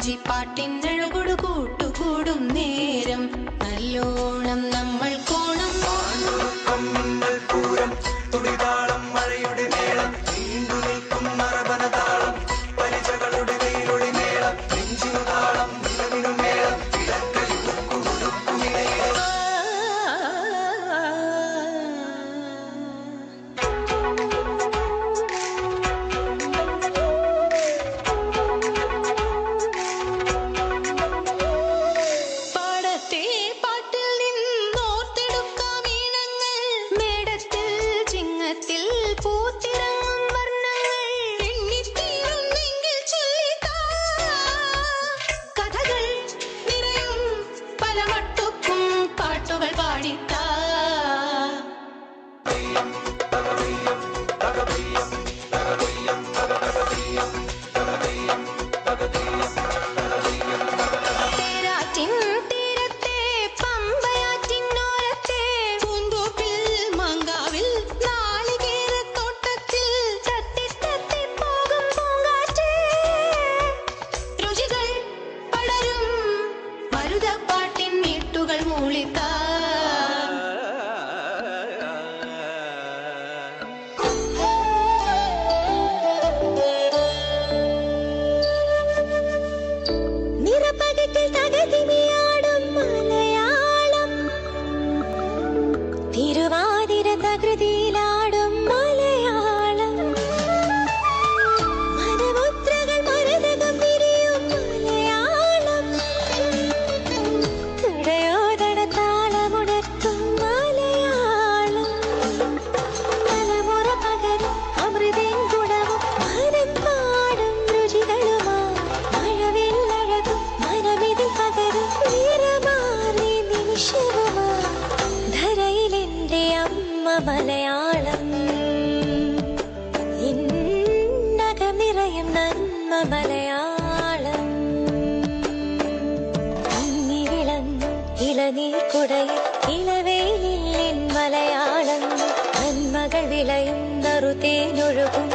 വഞ്ചിപ്പാട്ടിനഴകൊടു കൂട്ടുകൂടും നേരം നല്ലോണം നമ്മൾ കോണം പൂരം തുടിതാളം മഴയുടെ മേളം നീണ്ടു നിൽക്കും നറബനതാളം പരിചകളുടെ കൈയിലൊളി മേളം നെഞ്ചിനു താളം നിലവിനു മേളം തിരുവാതിര തകൃതിയിലാടും മലയാളം മനമുദ്രകൾ മരതകം വിരിയും മലയാളം തുടയോടണ താളമുണർത്തും മലയാളം തലമുറ പകരും അമൃതൻ ഗുണവും മനം പാടും രുചികളുമാ മഴവില്ലഴകും മനമിതിൽ പകരും നിറമാർന്ന നിമിഷവുമാ മലയാളം ഇന്നകം നിറയും നന്മ മലയാളം ഇനി വിളങ്ങും ഇളനീർ കുടയിൽ ഇളവേലിൽ മലയാളം നന്മകൾ വിളയും നറുതേനൊഴുകും